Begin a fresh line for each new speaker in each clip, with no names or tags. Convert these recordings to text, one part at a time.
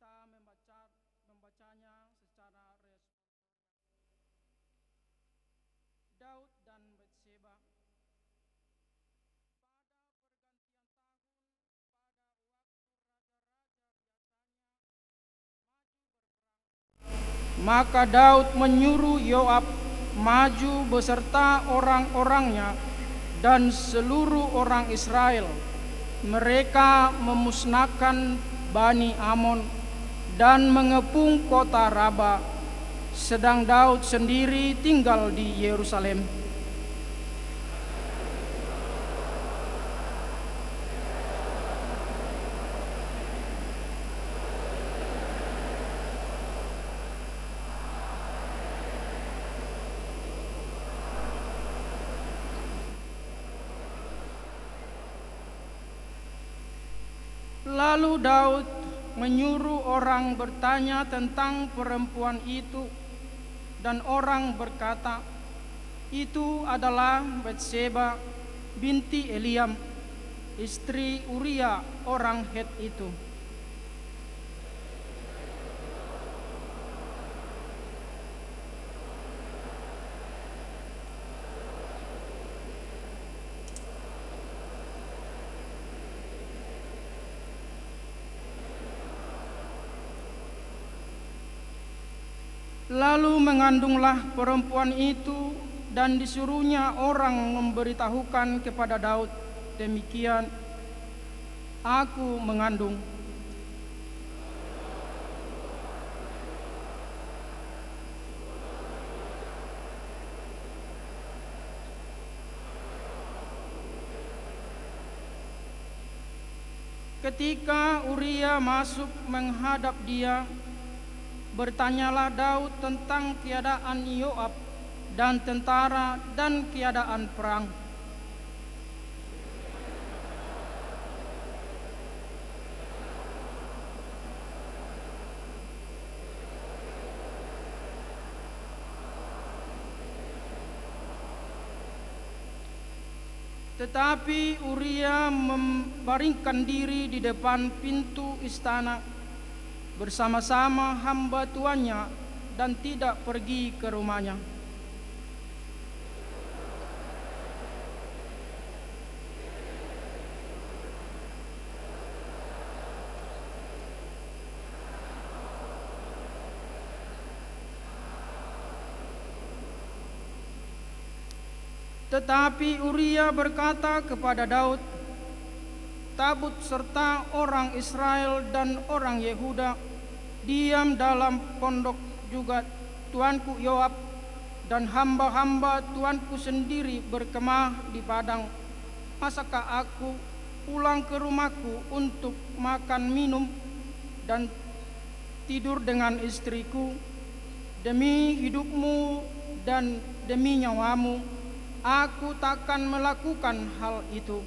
kita membacanya secara responsif. Daud dan Batseba. Maka Daud menyuruh Yoab maju beserta orang-orangnya dan seluruh orang Israel. Mereka memusnahkan Bani Amon dan mengepung kota Raba, sedang Daud sendiri tinggal di Yerusalem. Lalu Daud menyuruh orang bertanya tentang perempuan itu, dan orang berkata, itu adalah Batseba binti Eliam, istri Uria orang Het itu. Lalu mengandunglah perempuan itu dan disuruhnya orang memberitahukan kepada Daud, demikian, aku mengandung. Ketika Uria masuk menghadap dia, bertanyalah Daud tentang keadaan Yoab dan tentara dan keadaan perang. Tetapi Uria membaringkan diri di depan pintu istana bersama-sama hamba tuannya dan tidak pergi ke rumahnya. Tetapi Uria berkata kepada Daud, tabut serta orang Israel dan orang Yehuda diam dalam pondok juga tuanku Yoab, dan hamba-hamba tuanku sendiri berkemah di padang. Masakah aku pulang ke rumahku untuk makan minum dan tidur dengan istriku? Demi hidupmu dan demi nyawamu, aku takkan melakukan hal itu.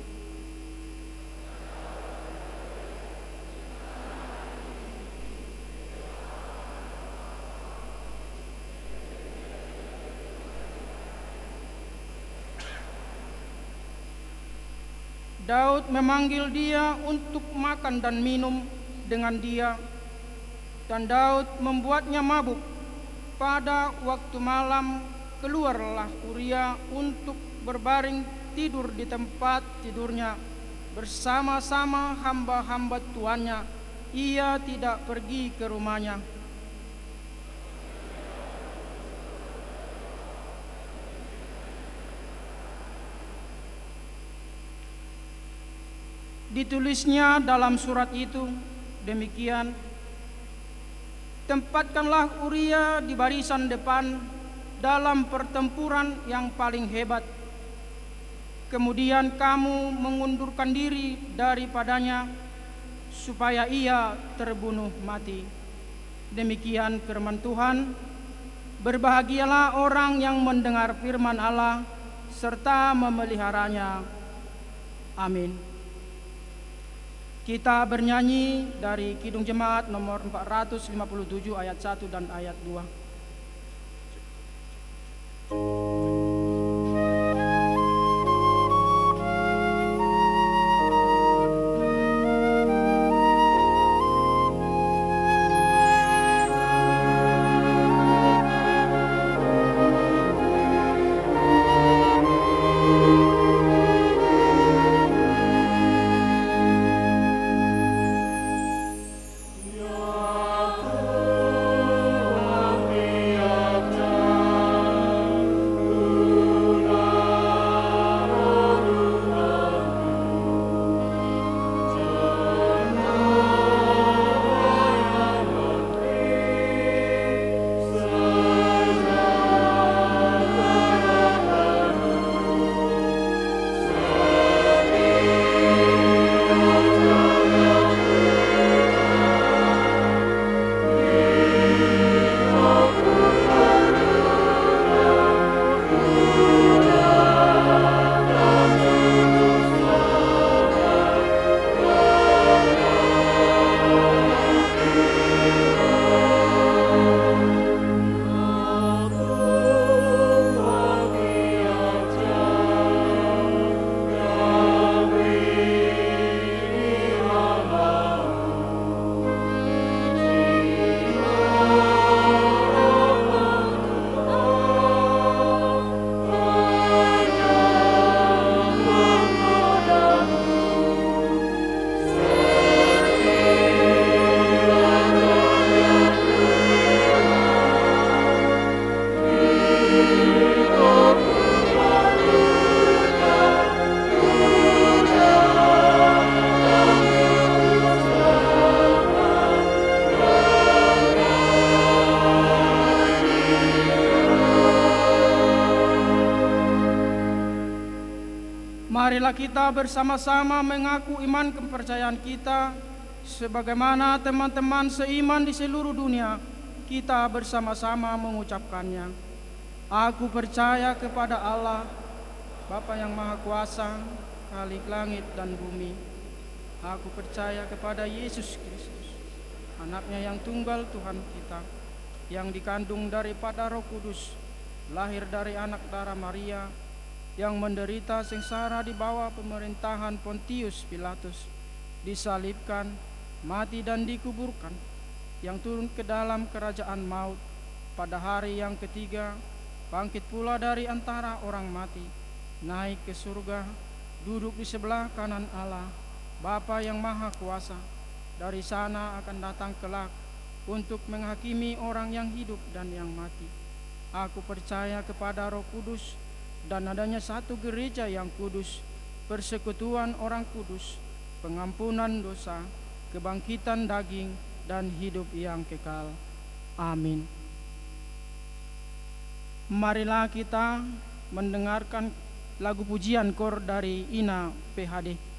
Daud memanggil dia untuk makan dan minum dengan dia, dan Daud membuatnya mabuk. Pada waktu malam keluarlah Uria untuk berbaring tidur di tempat tidurnya bersama-sama hamba-hamba tuannya. Ia tidak pergi ke rumahnya. Ditulisnya dalam surat itu demikian, tempatkanlah Uria di barisan depan dalam pertempuran yang paling hebat. Kemudian kamu mengundurkan diri daripadanya supaya ia terbunuh mati. Demikian firman Tuhan. Berbahagialah orang yang mendengar firman Allah serta memeliharanya. Amin. Kita bernyanyi dari Kidung Jemaat nomor 457 ayat 1 dan ayat 2. Marilah kita bersama-sama mengaku iman kepercayaan kita, sebagaimana teman-teman seiman di seluruh dunia, kita bersama-sama mengucapkannya. Aku percaya kepada Allah, Bapa yang Maha Kuasa, Khalik langit dan bumi. Aku percaya kepada Yesus Kristus, anaknya yang tunggal Tuhan kita, yang dikandung daripada Roh Kudus, lahir dari anak darah Maria, yang menderita sengsara di bawah pemerintahan Pontius Pilatus, disalibkan, mati dan dikuburkan, yang turun ke dalam kerajaan maut, pada hari yang ketiga bangkit pula dari antara orang mati, naik ke surga, duduk di sebelah kanan Allah, Bapa yang Maha Kuasa. Dari sana akan datang kelak untuk menghakimi orang yang hidup dan yang mati. Aku percaya kepada Roh Kudus dan adanya satu gereja yang kudus, persekutuan orang kudus, pengampunan dosa, kebangkitan daging, dan hidup yang kekal. Amin. Marilah kita mendengarkan lagu pujian kor dari Ina PHD.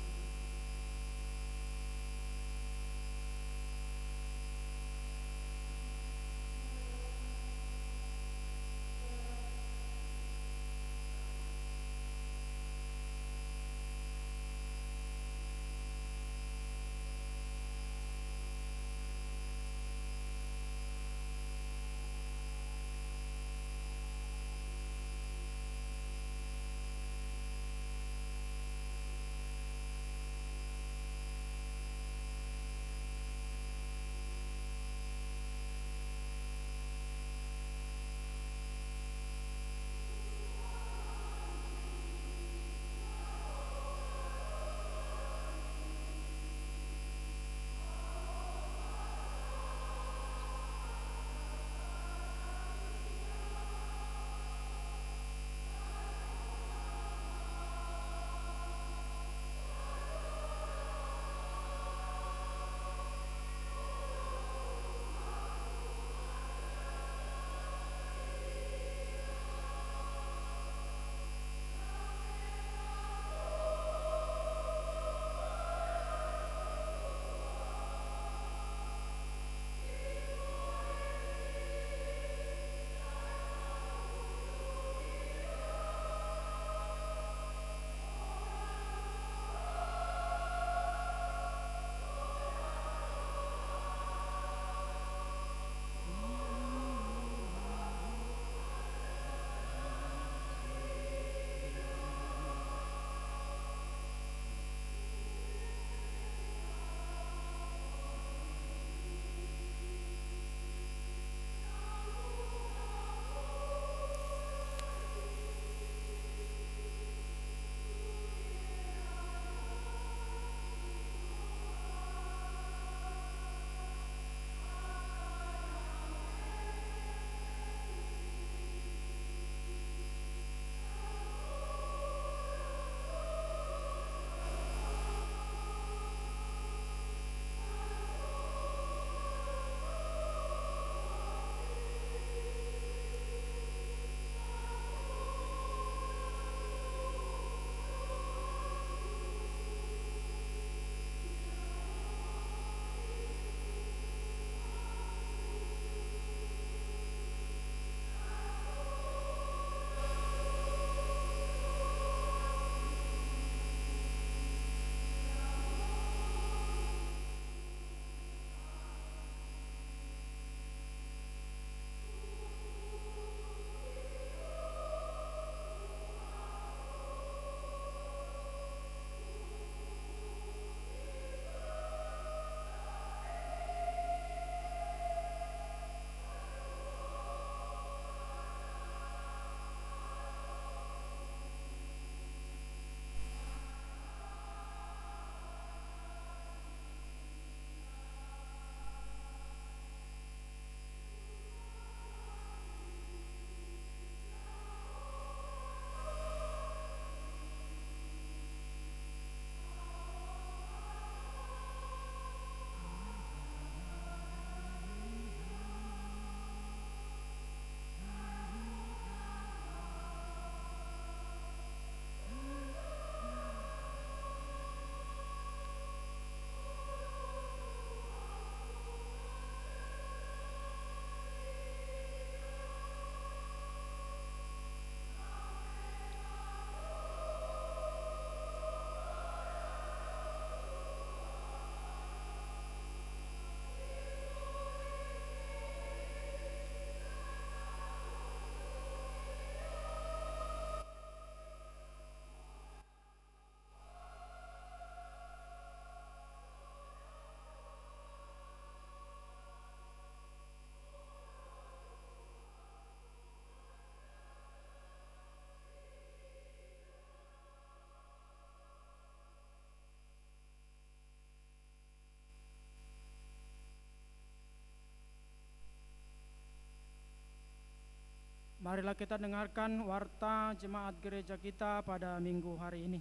Marilah kita dengarkan warta jemaat gereja kita pada minggu hari ini.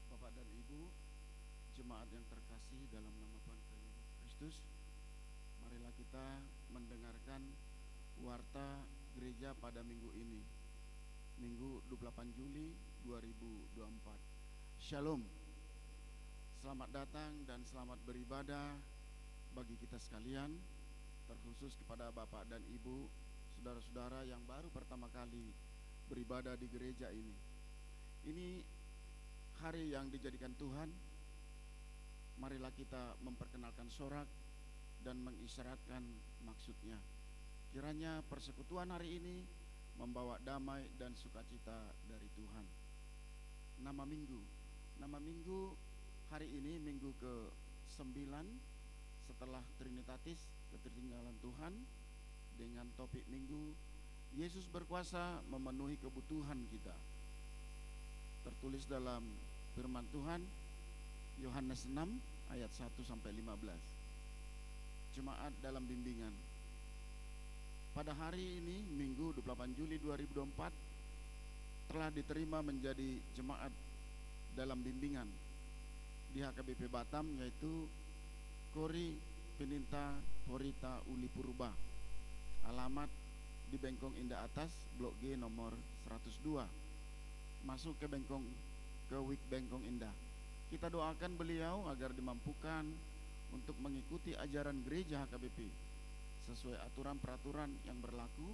Bapak dan Ibu, jemaat yang terkasih dalam nama Tuhan Yesus Kristus, marilah kita mendengarkan warta gereja pada minggu ini, Minggu 28 Juli 2024. Shalom. Selamat datang dan selamat beribadah bagi kita sekalian, terkhusus kepada Bapak dan Ibu, saudara-saudara yang baru pertama kali beribadah di gereja ini. Ini hari yang dijadikan Tuhan. Marilah kita memperkenalkan sorak dan mengisyaratkan maksudnya. Kiranya persekutuan hari ini membawa damai dan sukacita dari Tuhan. Nama minggu hari ini minggu ke-9 setelah Trinitatis, ketertinggalan Tuhan, dengan topik minggu Yesus berkuasa memenuhi kebutuhan kita. Tertulis dalam firman Tuhan Yohanes 6 ayat 1 sampai 15. Jemaat dalam bimbingan. Pada hari ini Minggu 28 Juli 2024 telah diterima menjadi jemaat dalam bimbingan di HKBP Batam, yaitu Kori Peninta Porita Uli Purba. Alamat di Bengkong Indah Atas, Blok G nomor 102. Masuk ke Wik Bengkong Indah. Kita doakan beliau agar dimampukan untuk mengikuti ajaran gereja HKBP sesuai aturan peraturan yang berlaku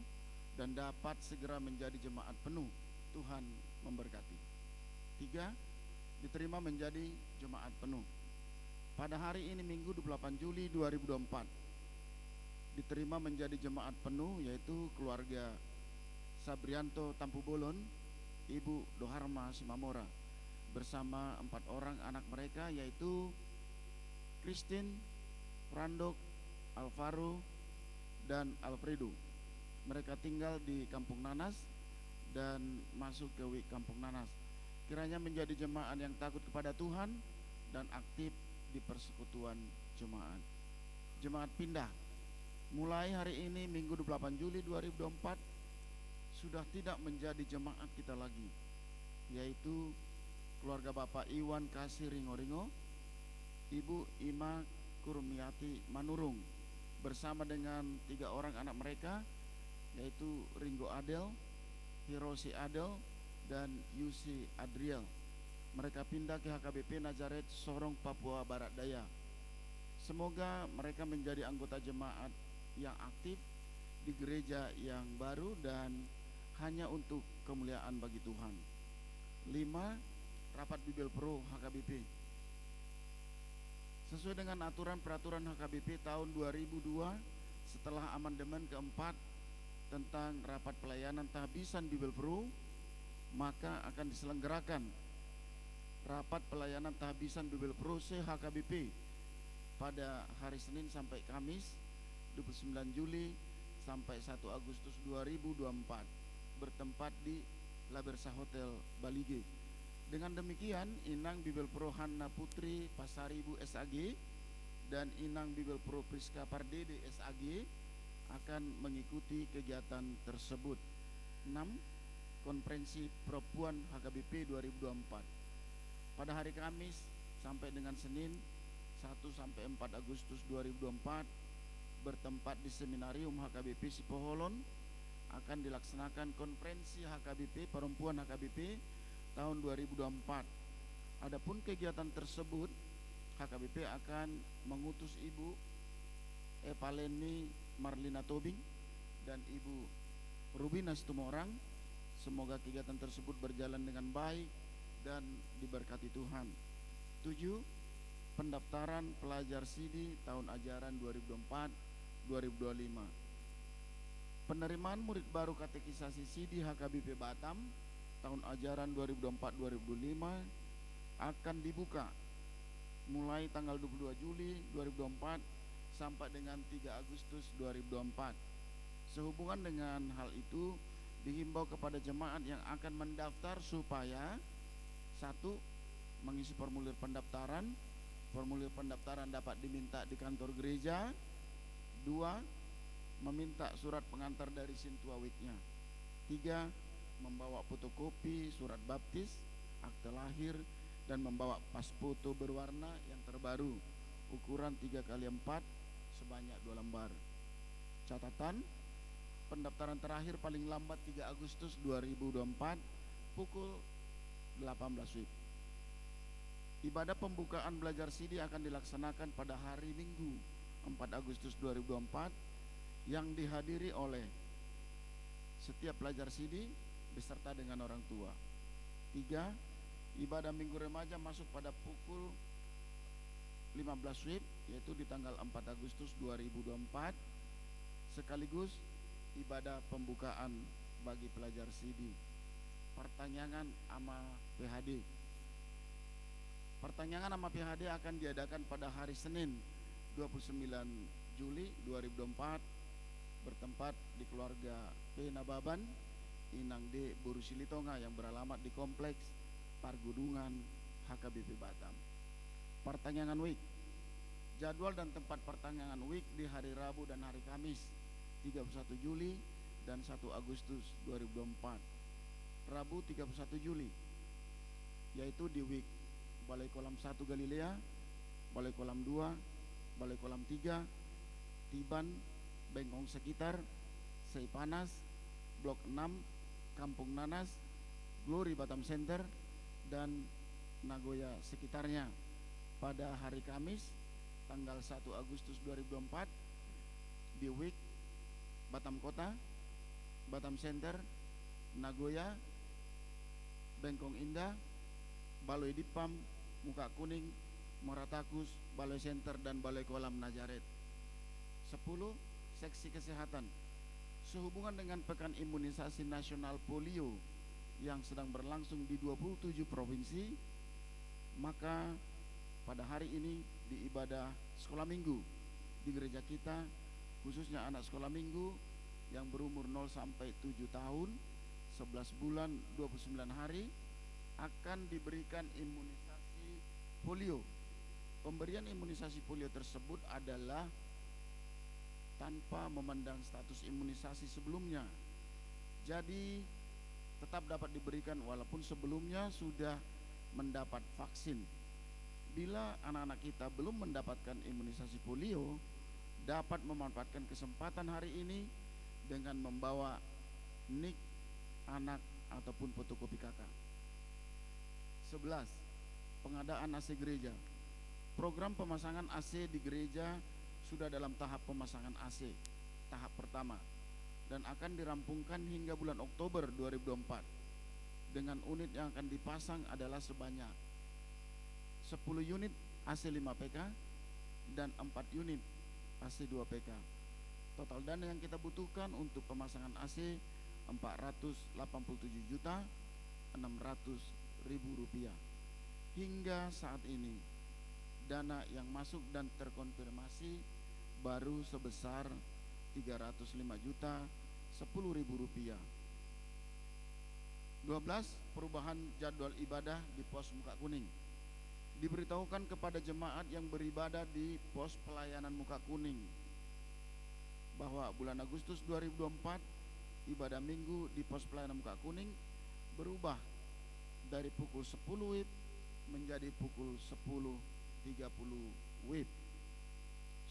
dan dapat segera menjadi jemaat penuh. Tuhan memberkati. 3. Diterima menjadi jemaat penuh. Pada hari ini Minggu 28 Juli 2024 diterima menjadi jemaat penuh, yaitu keluarga Sabrianto Tampu Bolon, Ibu Doharma Simamora, bersama 4 orang anak mereka, yaitu Christine, Randok, Alvaro, dan Alfredo. Mereka tinggal di Kampung Nanas dan masuk ke Wik Kampung Nanas. Kiranya menjadi jemaat yang takut kepada Tuhan dan aktif di persekutuan jemaat. Jemaat pindah. Mulai hari ini Minggu 28 Juli 2024 sudah tidak menjadi jemaat kita lagi, yaitu keluarga Bapak Iwan Kasih Ringo-Ringo, Ibu Ima Kurmiati Manurung, bersama dengan 3 orang anak mereka, yaitu Ringo Adel, Hiroshi Adel, dan Yusi Adriel. Mereka pindah ke HKBP Nazaret Sorong, Papua Barat Daya. Semoga mereka menjadi anggota jemaat yang aktif di gereja yang baru dan hanya untuk kemuliaan bagi Tuhan. 5. Rapat Bibel Pro HKBP. Sesuai dengan aturan peraturan HKBP tahun 2002, setelah amandemen keempat tentang rapat pelayanan tahbisan Bibel Pro, maka akan diselenggarakan rapat pelayanan tahbisan Bibel Pro HKBP pada hari Senin sampai Kamis 29 Juli sampai 1 Agustus 2024, bertempat di Labersa Hotel Balige. Dengan demikian, Inang Bibel Pro Hanna Putri Pasaribu SAG dan Inang Bibel Pro Priska Pardede SAG akan mengikuti kegiatan tersebut. 6. Konferensi Perempuan HKBP 2024 pada hari Kamis sampai dengan Senin 1 sampai 4 Agustus 2024, bertempat di Seminarium HKBP Sipoholon, akan dilaksanakan konferensi HKBP Perempuan HKBP tahun 2024. Adapun kegiatan tersebut, HKBP akan mengutus Ibu Epaleni Marlina Tobing dan Ibu Rubina Situmorang. Semoga kegiatan tersebut berjalan dengan baik dan diberkati Tuhan. 7. Pendaftaran pelajar SIDI tahun ajaran 2024-2025. Penerimaan murid baru katekisasi SIDI HKBP Batam tahun ajaran 2024-2025 akan dibuka mulai tanggal 22 Juli 2024 sampai dengan 3 Agustus 2024. Sehubungan dengan hal itu, dihimbau kepada jemaat yang akan mendaftar supaya satu, mengisi formulir pendaftaran. Formulir pendaftaran dapat diminta di kantor gereja. Dua, meminta surat pengantar dari Sintua Week-nya. Tiga, membawa fotokopi surat baptis, akte lahir, dan membawa pas foto berwarna yang terbaru ukuran 3x4 sebanyak 2 lembar. Catatan, pendaftaran terakhir paling lambat 3 Agustus 2024 pukul 18 WIB. Ibadah pembukaan belajar CD akan dilaksanakan pada hari Minggu 4 Agustus 2024 yang dihadiri oleh setiap pelajar CD beserta dengan orang tua. 3. Ibadah Minggu Remaja masuk pada pukul 15 WIB, yaitu di tanggal 4 Agustus 2024, sekaligus ibadah pembukaan bagi pelajar CD. Pertanyaan ama PHD. Pertanyaan ama PHD akan diadakan pada hari Senin 29 Juli 2024 bertempat di keluarga P. Nababan, Inang D. Borusilitonga yang beralamat di Kompleks Pargudungan HKBP Batam. Pertanyaan Week. Jadwal dan tempat pertanyaan Week di hari Rabu dan hari Kamis 31 Juli dan 1 Agustus 2024. Rabu 31 Juli yaitu di Week Balai Kolam 1 Galilea, Balai Kolam 2, Balai Kolam 3, Tiban, Bengkong sekitar, Seipanas, Blok 6, Kampung Nanas, Glory Batam Center, dan Nagoya sekitarnya. Pada hari Kamis tanggal 1 Agustus 2024 di Week Batam Kota, Batam Center, Nagoya, Bengkong Indah, Baloi Dipam, Muka Kuning, Moratakus, Baloi Center, dan Balai Kolam Nazaret. 10. Seksi kesehatan. Sehubungan dengan Pekan Imunisasi Nasional Polio yang sedang berlangsung di 27 provinsi, maka pada hari ini di ibadah sekolah minggu di gereja kita, khususnya anak sekolah minggu yang berumur 0 sampai 7 tahun, 11 bulan 29 hari, akan diberikan imunisasi polio. Pemberian imunisasi polio tersebut adalah tanpa memandang status imunisasi sebelumnya. Jadi tetap dapat diberikan walaupun sebelumnya sudah mendapat vaksin. Bila anak-anak kita belum mendapatkan imunisasi polio, dapat memanfaatkan kesempatan hari ini dengan membawa nik anak ataupun fotokopi kakak. 11. Pengadaan AC gereja. Program pemasangan AC di gereja sudah dalam tahap pemasangan AC tahap pertama dan akan dirampungkan hingga bulan Oktober 2024. Dengan unit yang akan dipasang adalah sebanyak 10 unit AC 5 PK dan 4 unit AC 2 PK. Total dana yang kita butuhkan untuk pemasangan AC 487.600.000 rupiah. Hingga saat ini dana yang masuk dan terkonfirmasi baru sebesar 305.010.000 rupiah. 12. Perubahan jadwal ibadah di pos Muka Kuning. Diberitahukan kepada jemaat yang beribadah di pos pelayanan Muka Kuning bahwa bulan Agustus 2024 ibadah minggu di pos pelayanan Muka Kuning berubah dari pukul 10 WIB menjadi pukul 10.30 WIB.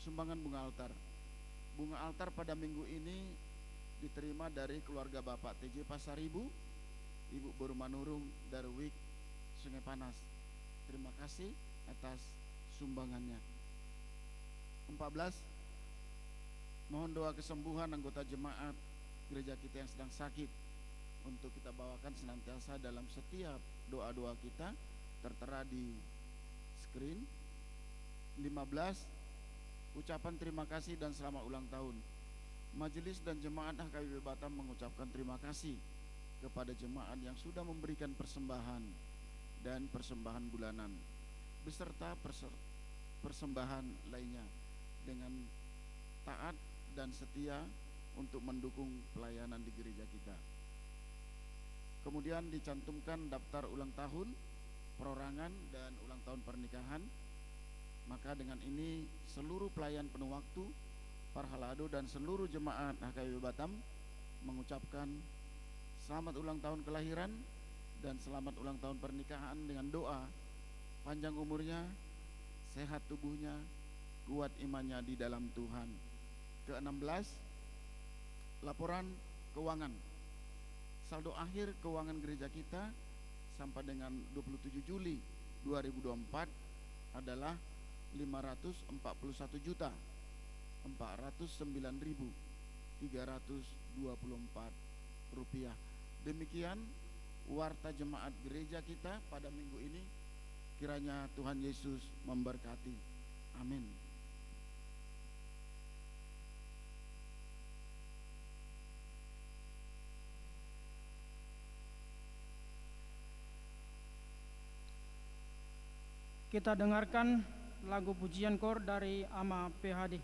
Sumbangan bunga altar. Bunga altar pada minggu ini diterima dari keluarga Bapak TJ Pasaribu, Ibu Berumanurung Darwik Sungai Panas. Terima kasih atas sumbangannya. 14. Mohon doa kesembuhan anggota jemaat gereja kita yang sedang sakit untuk kita bawakan senantiasa dalam setiap doa-doa kita, tertera di screen. 15. Ucapan terima kasih dan selamat ulang tahun. Majelis dan jemaat HKBP Batam mengucapkan terima kasih kepada jemaat yang sudah memberikan persembahan dan persembahan bulanan beserta persembahan lainnya dengan taat dan setia untuk mendukung pelayanan di gereja kita. Kemudian dicantumkan daftar ulang tahun, perorangan, dan ulang tahun pernikahan. Maka dengan ini seluruh pelayan penuh waktu, Parhalado, dan seluruh jemaat HKBP Batam mengucapkan selamat ulang tahun kelahiran dan selamat ulang tahun pernikahan dengan doa panjang umurnya, sehat tubuhnya, kuat imannya di dalam Tuhan. Ke-16, laporan keuangan. Saldo akhir keuangan gereja kita sampai dengan 27 Juli 2024 adalah 541.409.324 rupiah. Demikian warta jemaat gereja kita pada minggu ini. Kiranya Tuhan Yesus memberkati. Amin.
Kita dengarkan lagu pujian kor dari Ama PHD.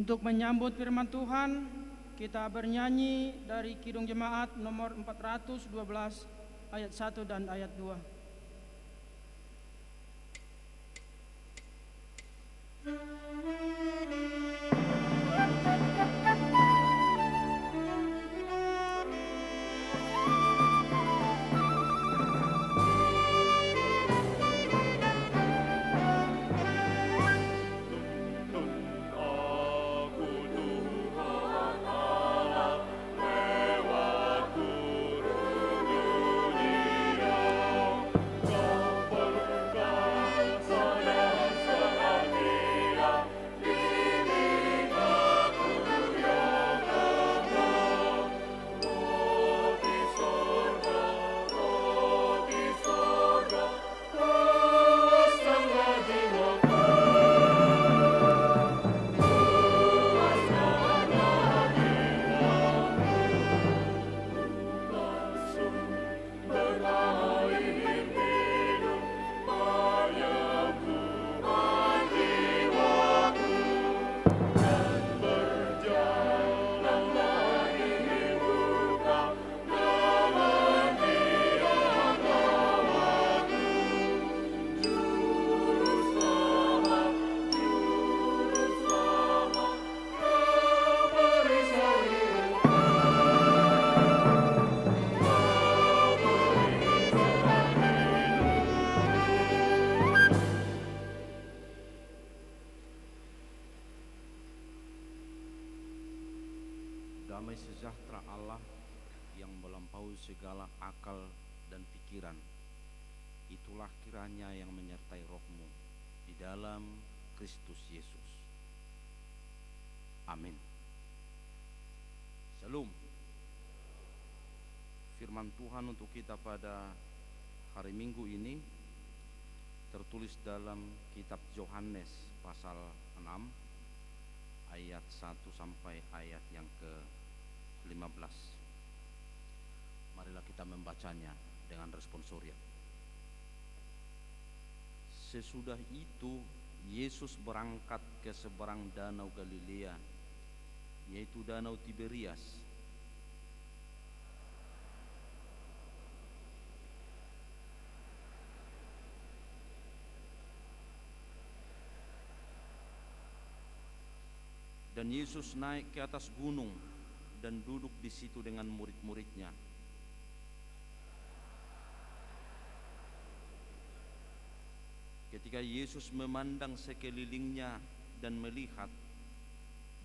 Untuk menyambut firman Tuhan, kita bernyanyi dari Kidung Jemaat nomor 412 ayat 1 dan ayat 2.
Damai sejahtera Allah yang melampaui segala akal dan pikiran, itulah kiranya yang menyertai rohmu di dalam Kristus Yesus. Amin. Shalom. Firman Tuhan untuk kita pada hari Minggu ini tertulis dalam kitab Yohanes pasal 6 ayat 1 sampai ayat yang ke-15. Marilah kita membacanya dengan responsorium. Sesudah itu Yesus berangkat ke seberang danau Galilea, yaitu danau Tiberias. Dan Yesus naik ke atas gunung dan duduk di situ dengan murid-muridnya. Ketika Yesus memandang sekelilingnya dan melihat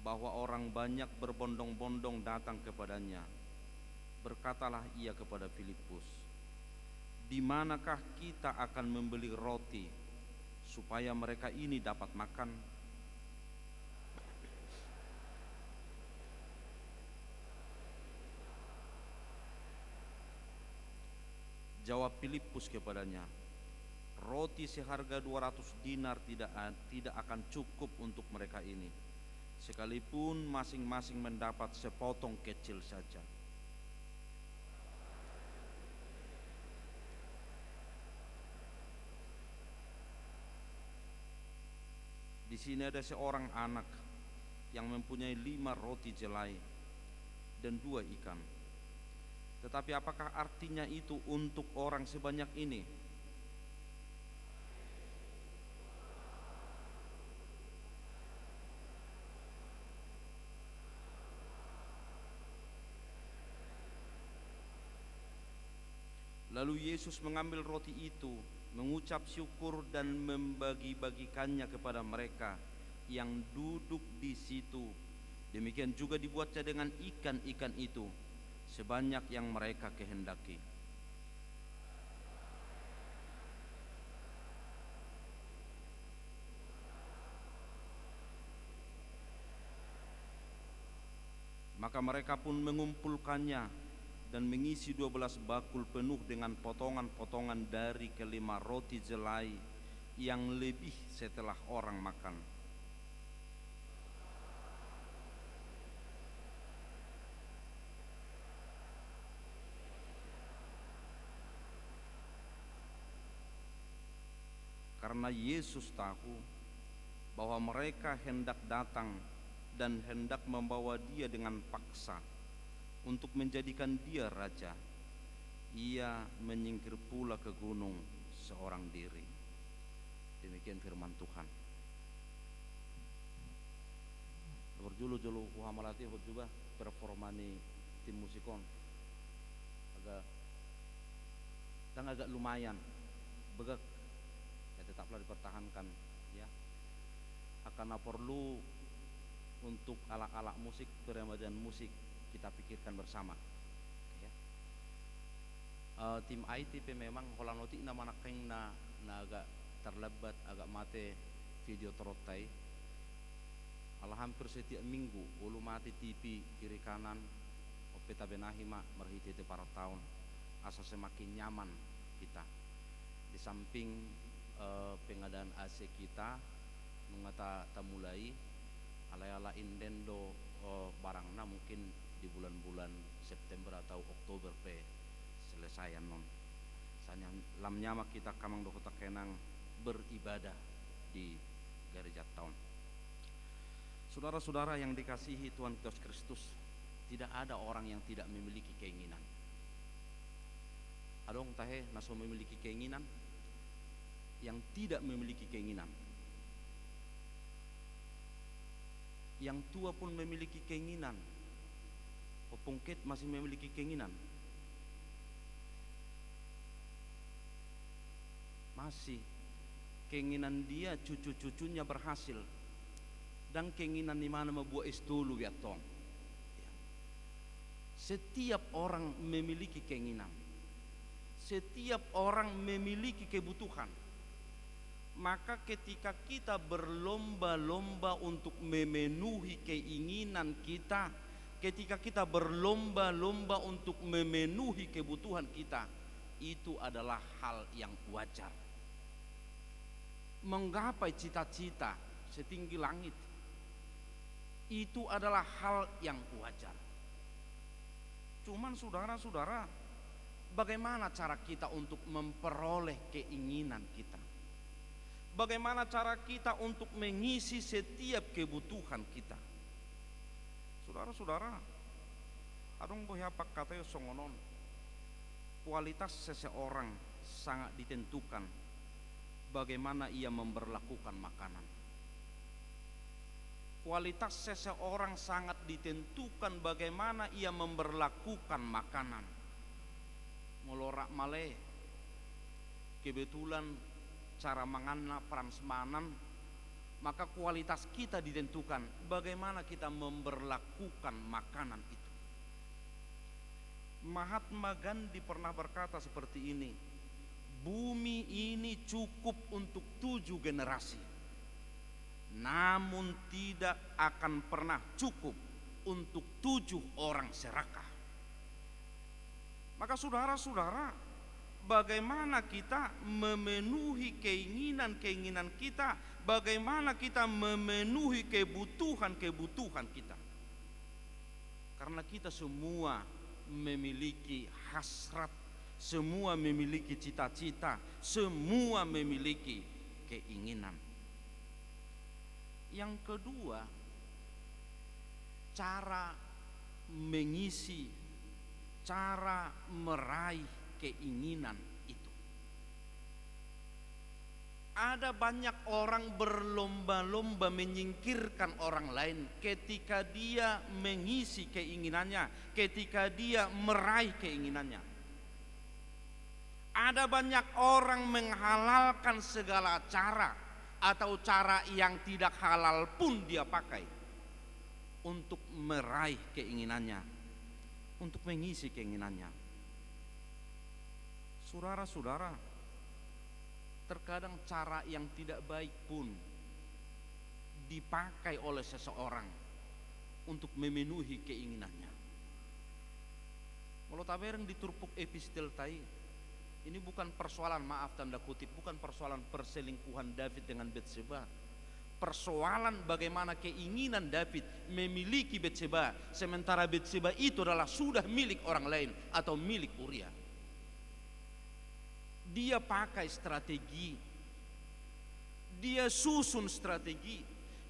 bahwa orang banyak berbondong-bondong datang kepadanya, berkatalah ia kepada Filipus, "Di manakah kita akan membeli roti supaya mereka ini dapat makan?" Jawab Filipus kepadanya, "Roti seharga 200 dinar tidak akan cukup untuk mereka ini, sekalipun masing-masing mendapat sepotong kecil saja." Di sini ada seorang anak yang mempunyai 5 roti jelai dan 2 ikan. Tetapi apakah artinya itu untuk orang sebanyak ini? Lalu Yesus mengambil roti itu, mengucap syukur dan membagi-bagikannya kepada mereka yang duduk di situ. Demikian juga dibuatnya dengan ikan-ikan itu, sebanyak yang mereka kehendaki. Maka mereka pun mengumpulkannya dan mengisi 12 bakul penuh dengan potongan-potongan dari kelima roti jelai yang lebih setelah orang makan. Karena Yesus tahu bahwa mereka hendak datang dan hendak membawa dia dengan paksa untuk menjadikan dia raja. Ia menyingkir pula ke gunung seorang diri. Demikian firman Tuhan. Berjulu-julu kuhamalati juga performani tim musikon agak lumayan begak ya, tetaplah dipertahankan ya. Karena perlu untuk alat-alat musik, peremajaan musik kita pikirkan bersama ya. Tim ITP memang holanoti nama nakeng na agak terlebat agak mate video terotai hampir setiap minggu ulu mati TV kiri kanan opeta benahi mak merhiti para tahun asa semakin nyaman kita di samping pengadaan AC kita mengata mulai ala-ala indendo barangna mungkin di bulan-bulan September atau Oktober selesaian non sanya lamnya mak kita kamang dokota kenang beribadah di gereja tahun. Saudara-saudara yang dikasihi Tuhan Yesus Kristus, tidak ada orang yang tidak memiliki keinginan. Adong tahe naso memiliki keinginan, yang tidak memiliki keinginan. Yang tua pun memiliki keinginan. Opungket masih memiliki keinginan. Masih keinginan dia cucu-cucunya berhasil. Dan keinginan di mana membuat es dulu ya tong. Setiap orang memiliki keinginan. Setiap orang memiliki kebutuhan. Maka ketika kita berlomba-lomba untuk memenuhi keinginan kita, ketika kita berlomba-lomba untuk memenuhi kebutuhan kita, itu adalah hal yang wajar. Menggapai cita-cita setinggi langit, itu adalah hal yang wajar. Cuman saudara-saudara, bagaimana cara kita untuk memperoleh keinginan kita? Bagaimana cara kita untuk mengisi setiap kebutuhan kita? Saudara-saudara, adong bohapa katanya songonon, kualitas seseorang sangat ditentukan bagaimana ia memperlakukan makanan. Kualitas seseorang sangat ditentukan bagaimana ia memperlakukan makanan. Melorak male, kebetulan cara mangana pransmanan, maka kualitas kita ditentukan bagaimana kita memperlakukan makanan itu. Mahatma Gandhi pernah berkata seperti ini, bumi ini cukup untuk 7 generasi, namun tidak akan pernah cukup untuk 7 orang serakah. Maka saudara-saudara, bagaimana kita memenuhi keinginan-keinginan kita, bagaimana kita memenuhi kebutuhan-kebutuhan kita. Karena kita semua memiliki hasrat, semua memiliki cita-cita, semua memiliki keinginan. Yang kedua, cara mengisi, cara meraih keinginan itu. Ada banyak orang berlomba-lomba menyingkirkan orang lain ketika dia mengisi keinginannya, ketika dia meraih keinginannya. Ada banyak orang menghalalkan segala cara atau cara yang tidak halal pun dia pakai untuk meraih keinginannya, untuk mengisi keinginannya. Saudara-saudara, terkadang cara yang tidak baik pun dipakai oleh seseorang untuk memenuhi keinginannya. Kalau tabereng diturpuk epistel tai, ini bukan persoalan, maaf tanda kutip, bukan persoalan perselingkuhan David dengan Batseba. Persoalan bagaimana keinginan David memiliki Batseba, sementara Batseba itu adalah sudah milik orang lain atau milik Uria. Dia pakai strategi, dia susun strategi.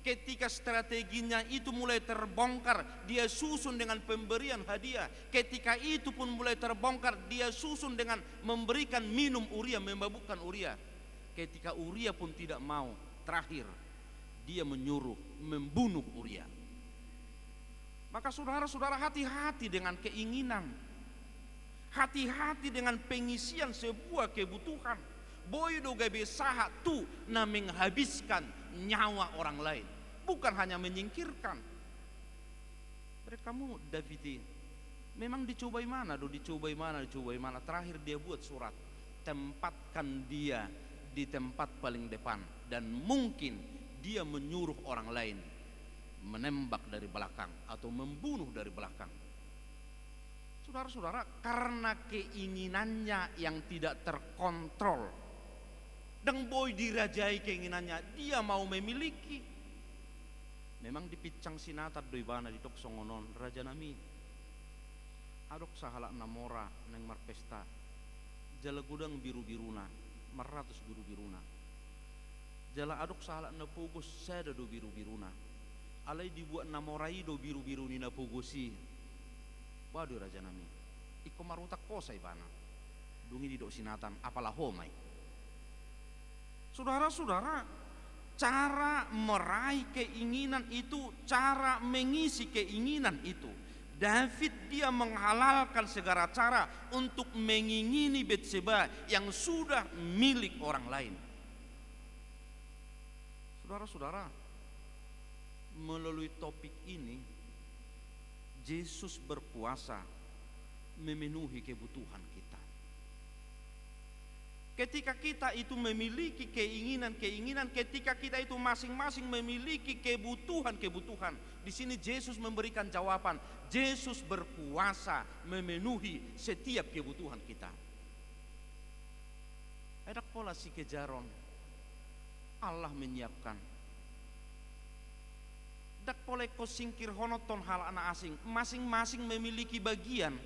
Ketika strateginya itu mulai terbongkar, dia susun dengan pemberian hadiah. Ketika itu pun mulai terbongkar, dia susun dengan memberikan minum Uria, memabukkan Uria. Ketika Uria pun tidak mau, terakhir dia menyuruh membunuh Uria. Maka saudara-saudara, hati-hati dengan keinginan, hati-hati dengan pengisian sebuah kebutuhan. Boydo gabe saha tu na menghabiskan nyawa orang lain, bukan hanya menyingkirkan. Kamu David memang dicobai mana, dicobai mana. Terakhir dia buat surat, tempatkan dia di tempat paling depan, dan mungkin dia menyuruh orang lain menembak dari belakang atau membunuh dari belakang. Saudara-saudara, karena keinginannya yang tidak terkontrol, dan boy dirajai keinginannya, dia mau memiliki. Memang dipicang sinatat doi bana di tok songonon raja nami. Adok sahala namora neng marpesta. Jala gudang biru-biruna, 100 biru-biruna. Jala adok sahala na pugos sada do biru-biruna. Alai dibuat namorai do biru-biru ni na pugosi. Waduh raja nami. Iko marutak kosai bana. Dungi di dok sinatan apalah homai. Saudara-saudara, cara meraih keinginan itu, cara mengisi keinginan itu, David dia menghalalkan segala cara untuk mengingini Betseba yang sudah milik orang lain. Saudara-saudara, melalui topik ini Yesus berpuasa memenuhi kebutuhan kita. Ketika kita itu memiliki keinginan-keinginan, ketika kita itu masing-masing memiliki kebutuhan-kebutuhan, di sini Yesus memberikan jawaban. Yesus berpuasa memenuhi setiap kebutuhan kita. Ada pola si kejaron, Allah menyiapkan. Dak pola ko singkir honoton hal anak asing, masing-masing memiliki bagian.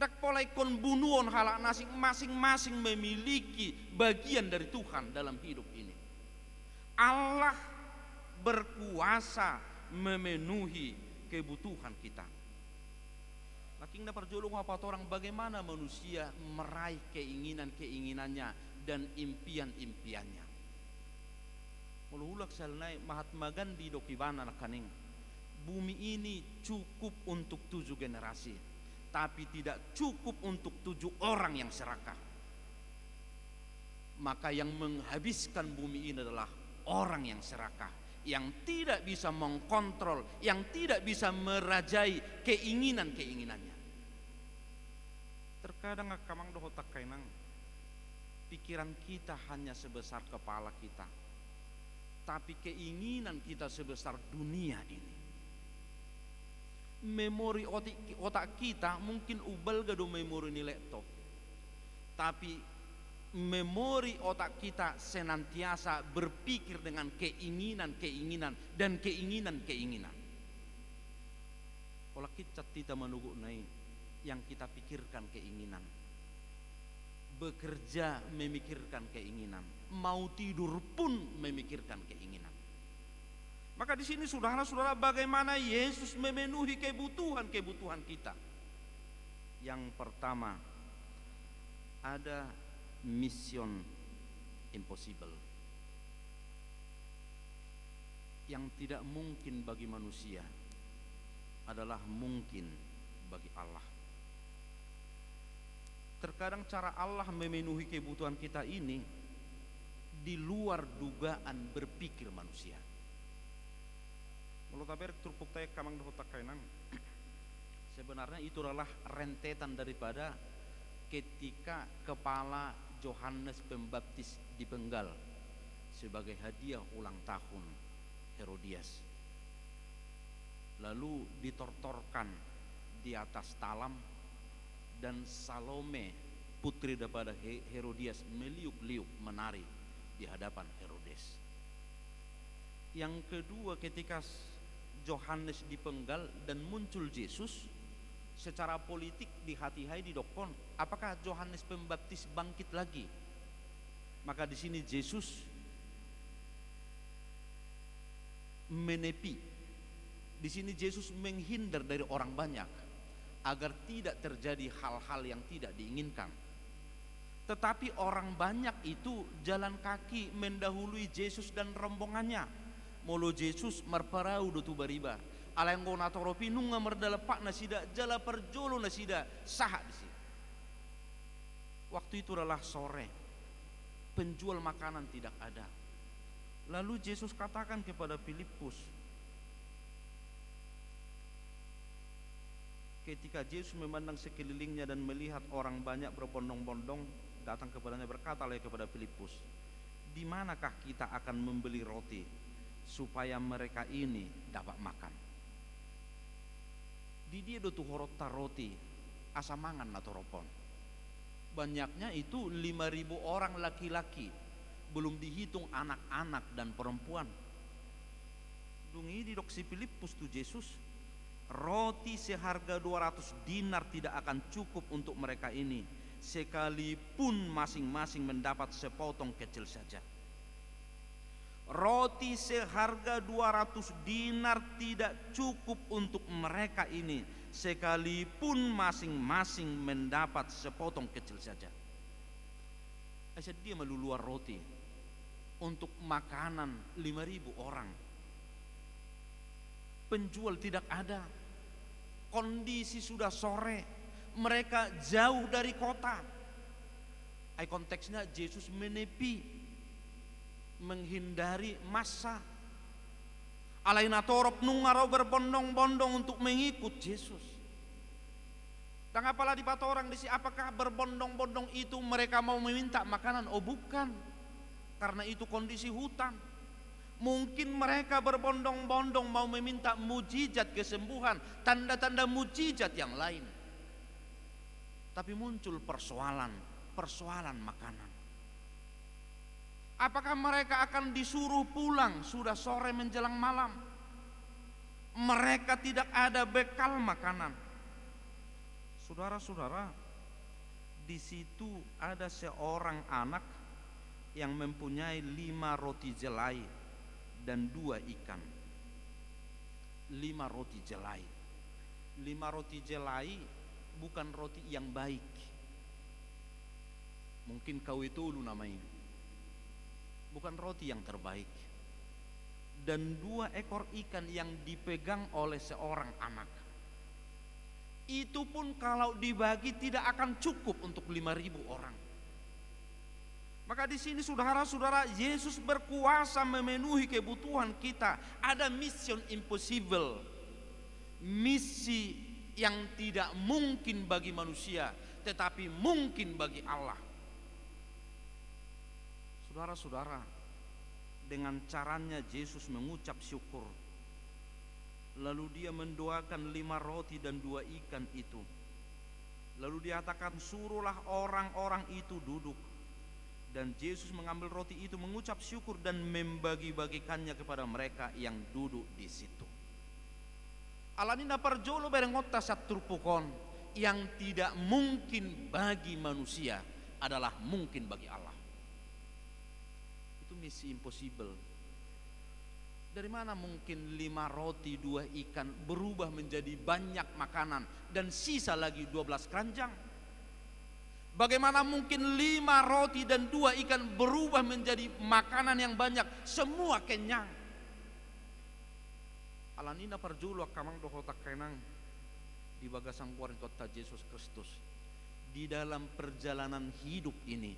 Dak polai kon bunuon halak nasi, masing-masing memiliki bagian dari Tuhan dalam hidup ini. Allah berkuasa memenuhi kebutuhan kita. Laking dapat jolong apa orang, bagaimana manusia meraih keinginan-keinginannya dan impian-impiannya. Mululak salnai Mahatma Gandhi dokibana nakaning. Bumi ini cukup untuk 7 generasi, tapi tidak cukup untuk 7 orang yang serakah. Maka yang menghabiskan bumi ini adalah orang yang serakah, yang tidak bisa mengkontrol, yang tidak bisa merajai keinginan-keinginannya. Terkadang akamang dohotak kainang, pikiran kita hanya sebesar kepala kita, tapi keinginan kita sebesar dunia ini. Memori otak kita mungkin ubal gado memori ni laptop, tapi memori otak kita senantiasa berpikir dengan keinginan-keinginan dan keinginan-keinginan. Kalau kita menunggu naik, yang kita pikirkan keinginan, bekerja memikirkan keinginan, mau tidur pun memikirkan keinginan. Maka di sini saudara-saudara, bagaimana Yesus memenuhi kebutuhan-kebutuhan kita. Yang pertama, ada mission impossible yang tidak mungkin bagi manusia adalah mungkin bagi Allah. Terkadang cara Allah memenuhi kebutuhan kita ini di luar dugaan berpikir manusia. Mulut taber turpuk tay kamang dohotak kainan. Sebenarnya itu adalah rentetan daripada ketika kepala Yohanes Pembaptis dipenggal sebagai hadiah ulang tahun Herodias, lalu ditortorkan di atas talam, dan Salome putri daripada Herodias meliuk-liuk menari di hadapan Herodes. Yang kedua, ketika Yohanes dipenggal dan muncul Yesus, secara politik di hati hai didokon, apakah Yohanes Pembaptis bangkit lagi? Maka di sini Yesus menepi. Di sini Yesus menghindar dari orang banyak agar tidak terjadi hal-hal yang tidak diinginkan. Tetapi orang banyak itu jalan kaki mendahului Yesus dan rombongannya. Molo Yesus marparau do tu bariba. Alenggo natoropi nunga merdalepak nasida jala perjolo nasida sah di sini. Waktu itu adalah sore. Penjual makanan tidak ada. Lalu Yesus katakan kepada Filipus, ketika Yesus memandang sekelilingnya dan melihat orang banyak berbondong-bondong datang kepadanya, berkatalah kepada Filipus, di manakah kita akan membeli roti supaya mereka ini dapat makan? Di dia do tu horota roti asa mangan natoropon. Banyaknya itu 5.000 orang laki-laki, belum dihitung anak-anak dan perempuan. Dungi di dok si Filipus tu Yesus, roti seharga 200 dinar tidak akan cukup untuk mereka ini, sekalipun masing-masing mendapat sepotong kecil saja. Roti seharga 200 dinar tidak cukup untuk mereka ini, sekalipun masing-masing mendapat sepotong kecil saja. Asal dia meluluar roti untuk makanan 5.000 orang. Penjual tidak ada. Kondisi sudah sore. Mereka jauh dari kota. Konteksnya Yesus menepi, menghindari massa. Alaina torop nungaro berbondong-bondong untuk mengikut Yesus. Dan apalah di orang di sini, apakah berbondong-bondong itu mereka mau meminta makanan? Oh bukan, karena itu kondisi hutan. Mungkin mereka berbondong-bondong mau meminta mujizat kesembuhan, tanda-tanda mujizat yang lain. Tapi muncul persoalan makanan. Apakah mereka akan disuruh pulang sudah sore menjelang malam? Mereka tidak ada bekal makanan. Saudara-saudara, di situ ada seorang anak yang mempunyai 5 roti jelai dan 2 ikan. 5 roti jelai. 5 roti jelai bukan roti yang baik. Mungkin kau itu lu namanya. Bukan roti yang terbaik. Dan 2 ekor ikan yang dipegang oleh seorang anak. Itu pun kalau dibagi tidak akan cukup untuk 5.000 orang. Maka di sini saudara-saudara, Yesus berkuasa memenuhi kebutuhan kita. Ada mission impossible, misi yang tidak mungkin bagi manusia, tetapi mungkin bagi Allah. Saudara-saudara, dengan caranya Yesus mengucap syukur. Lalu dia mendoakan 5 roti dan 2 ikan itu. Lalu dia katakan, suruhlah orang-orang itu duduk. Dan Yesus mengambil roti itu, mengucap syukur dan membagi-bagikannya kepada mereka yang duduk di situ. Alanina perjolo berengota satrupukon, yang tidak mungkin bagi manusia adalah mungkin bagi Allah. Itu misi impossible. Dari mana mungkin 5 roti 2 ikan berubah menjadi banyak makanan dan sisa lagi 12 keranjang? Bagaimana mungkin 5 roti dan 2 ikan berubah menjadi makanan yang banyak, semua kenyang? Alanina perjulo kamang dohota kenang di bagasang kuarin kota Yesus Kristus. Di dalam perjalanan hidup ini,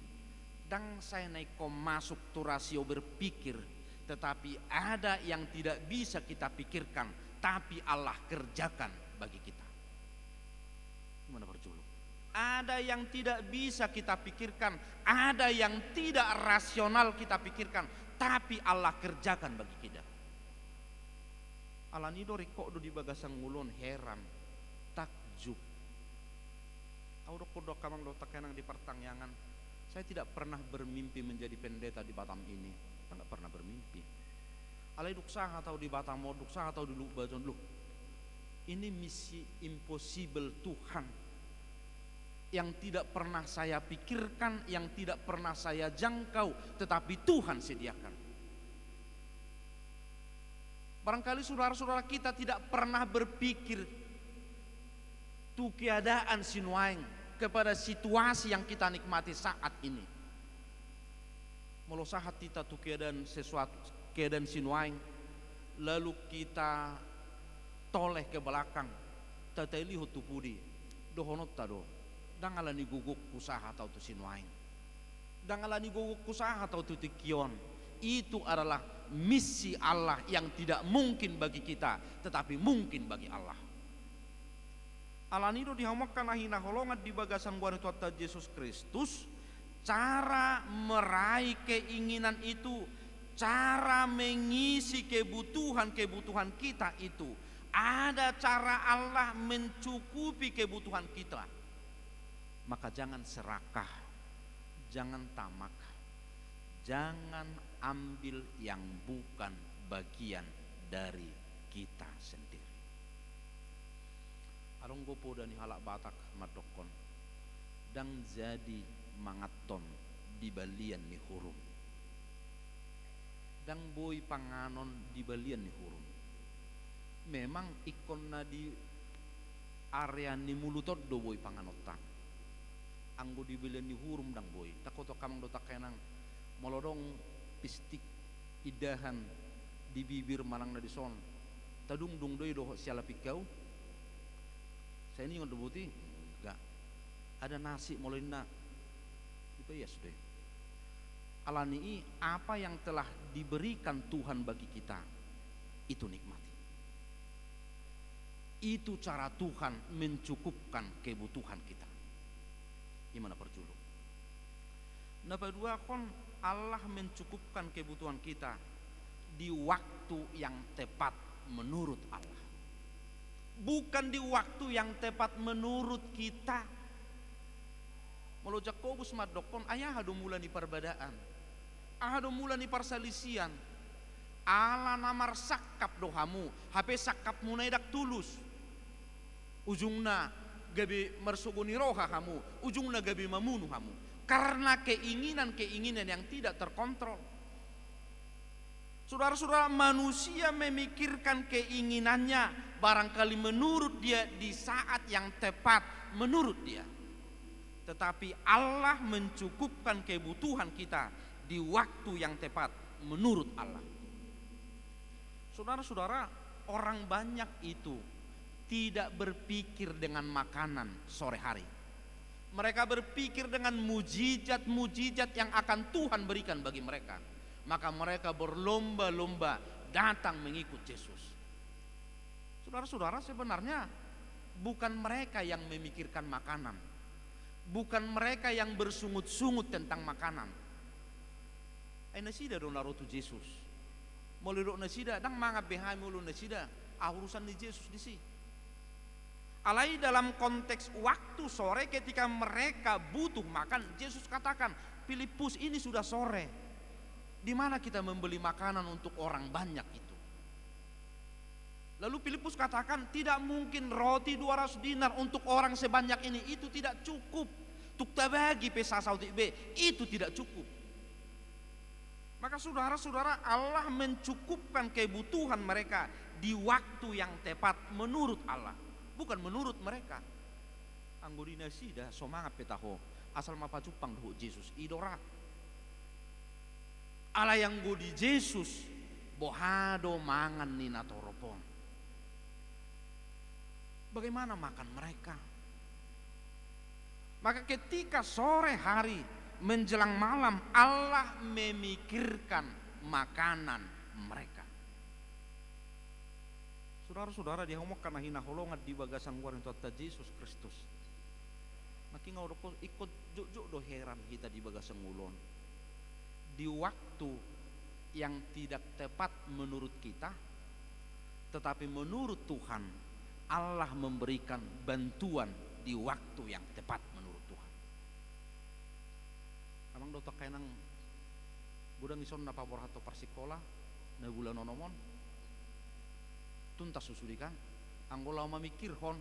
dang saya naik masuk tu rasio berpikir, tetapi ada yang tidak bisa kita pikirkan, tapi Allah kerjakan bagi kita. Gimana perjulo? Ada yang tidak bisa kita pikirkan, ada yang tidak rasional kita pikirkan, tapi Allah kerjakan bagi kita. Alanido riko do di bagasang ngulon heran, takjub. Audok kodok kamang do takenang di pertangyangan. Saya tidak pernah bermimpi menjadi pendeta di Batam ini. Saya tidak pernah bermimpi. Alai duksang atau di Batam, mau duksang atau di Lubajon lu. Ini misi impossible Tuhan yang tidak pernah saya pikirkan, yang tidak pernah saya jangkau, tetapi Tuhan sediakan. Barangkali saudara-saudara kita tidak pernah berpikir tu keadaan sinuaing kepada situasi yang kita nikmati saat ini. Molo sahat kita tu keadaan sesuatu, keadaan sinuaing, lalu kita toleh ke belakang, tatai liho tu pudi, dohonot tado, dangalani guguk usaha atau tu sinuaing, dangalani guguk usaha atau tu tikion. Itu adalah misi Allah yang tidak mungkin bagi kita, tetapi mungkin bagi Allah. Alanido dihamakkan ahina holongat di bagasan gua Tuhan Yesus Kristus. Cara meraih keinginan itu, cara mengisi kebutuhan kita itu, ada cara Allah mencukupi kebutuhan kita. Maka jangan serakah, jangan tamak, jangan ambil yang bukan bagian dari kita sendiri. Arong gopo dan halak batak madokon dang jadi mangaton di balian ni hurum, dang boy panganon di balian ni hurum. Memang ikon na di area ni mulutot do boy panganotang, anggo di balian ni hurum dang boy takoto kamang do takenang molodong pistik idahan di bibir malang na di son tadung dung doi do siala pikau. Saya ini ngon buti enggak ada nasi molina itu ya sudah. Alani apa yang telah diberikan Tuhan bagi kita itu nikmati. Itu cara Tuhan mencukupkan kebutuhan kita. Gimana perjulu? Nomor dua kon Allah mencukupkan kebutuhan kita di waktu yang tepat menurut Allah. Bukan di waktu yang tepat menurut kita. Molo Jakobus madokon ayah hado mula ni perbedaan. Ahado mula ni perselisian. Ala namar sakap dohamu, HP sakap munai dak tulus. Ujungna gabi mersuguni roha kamu, ujungna gabi membunuh kamu. Karena keinginan-keinginan yang tidak terkontrol. Saudara-saudara, manusia memikirkan keinginannya barangkali menurut dia di saat yang tepat menurut dia. Tetapi Allah mencukupkan kebutuhan kita di waktu yang tepat menurut Allah. Saudara-saudara, orang banyak itu tidak berpikir dengan makanan sore hari. Mereka berpikir dengan mujizat-mujizat yang akan Tuhan berikan bagi mereka. Maka mereka berlomba-lomba datang mengikut Yesus. Saudara-saudara, sebenarnya bukan mereka yang memikirkan makanan. Bukan mereka yang bersungut-sungut tentang makanan. Nasida dong narutu Yesus. Molirok nasida, dang mangap behai mulu nasida. Urusan di Yesus di sini. Alai dalam konteks waktu sore ketika mereka butuh makan, Yesus katakan, Filipus ini sudah sore. Di mana kita membeli makanan untuk orang banyak itu? Lalu Filipus katakan, tidak mungkin roti 200 dinar untuk orang sebanyak ini, itu tidak cukup. Tuk tabagi pesa sauti B, itu tidak cukup. Maka saudara-saudara, Allah mencukupkan kebutuhan mereka di waktu yang tepat menurut Allah. Bukan menurut mereka. Anggurina sida somangat petaho asal mapacupang doh Yesus idora. Ala yang go di Yesus bohado mangan ni natoropon. Bagaimana makan mereka? Maka ketika sore hari menjelang malam Allah memikirkan makanan mereka. Saudara-saudara, dia ngomongkan hina holongat di bagasan guarin Tuhan Yesus Kristus. Makin ngau ikut juk do heran kita di bagasan ngulon. Di waktu yang tidak tepat menurut kita, tetapi menurut Tuhan Allah memberikan bantuan di waktu yang tepat menurut Tuhan. Amang dotak kainang budang ison napa borhato parsikola na gula nonomon. Tuntas susudikan anggola mamikir hon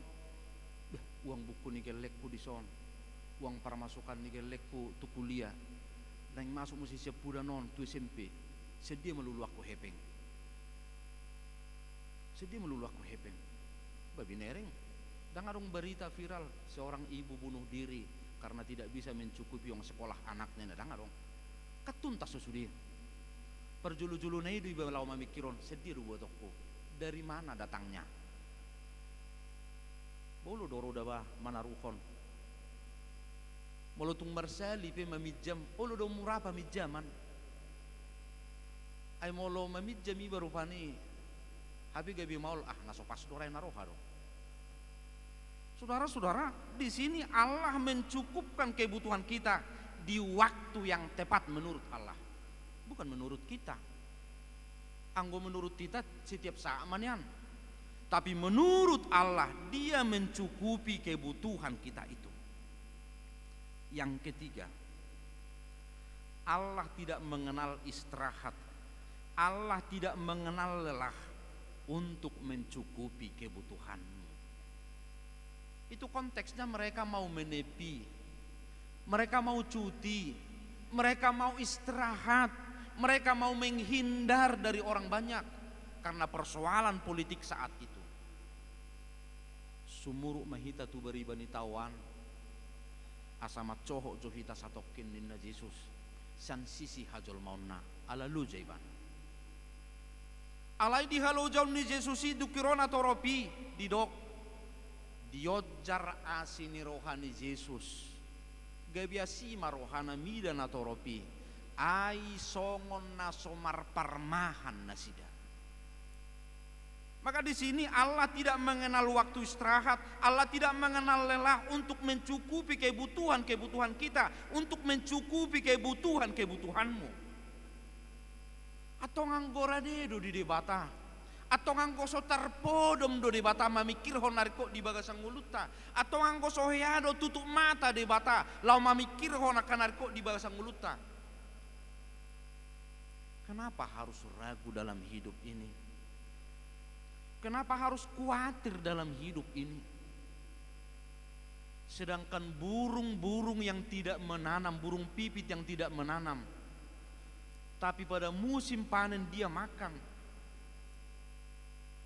uang buku ni gelekku di son, uang para masukan ni gelekku tu kuliah dan masuk mesti siap non tu SMP sedia melulu aku hepeng.
Sedih melulu aku hepeng. Babi nereng. Dangarong berita viral seorang ibu bunuh diri karena tidak bisa mencukupi uang sekolah anaknya. Dangarong. Katuntas susudih. Perjulu-julu naidu iba lau mamikiron sedih buat aku. Dari mana datangnya? Bolo doro daba manaruhon. Molo tung marsali pe mamijam. Olo do murapa mijaman. Ay molo mamijam iba rupani. Habi gabi maul nasopas dorai naroharo. Saudara-saudara, di sini Allah mencukupkan kebutuhan kita di waktu yang tepat menurut Allah, bukan menurut kita. Anggo menurut kita setiap saat manian, tapi menurut Allah Dia mencukupi kebutuhan kita itu. Yang ketiga, Allah tidak mengenal istirahat, Allah tidak mengenal lelah untuk mencukupi kebutuhanmu. Itu konteksnya mereka mau menepi, mereka mau cuti, mereka mau istirahat, mereka mau menghindar dari orang banyak karena persoalan politik saat itu. Sumuru mahita tu beribani tawan asama cohok johita satokin ninna Yesus san sisi hajol mauna ala lu jaiban alai di halo jauh ni Yesus itu kirona toropi didok diojar asini rohani Yesus gabiasi marohana mida na toropi ai songon na somar parmahan nasida. Maka di sini Allah tidak mengenal waktu istirahat, Allah tidak mengenal lelah untuk mencukupi kebutuhan-kebutuhan kita, untuk mencukupi kebutuhan-kebutuhanmu. Atau nganggora dedo di debata, atau nganggo sotar podom do debata mamikir honariko di bagasang muluta, atau nganggo soheado tutup mata debata lau mamikir honakanariko di bagasang muluta. Kenapa harus ragu dalam hidup ini? Kenapa harus khawatir dalam hidup ini? Sedangkan burung-burung yang tidak menanam, burung pipit yang tidak menanam, tapi pada musim panen dia makan.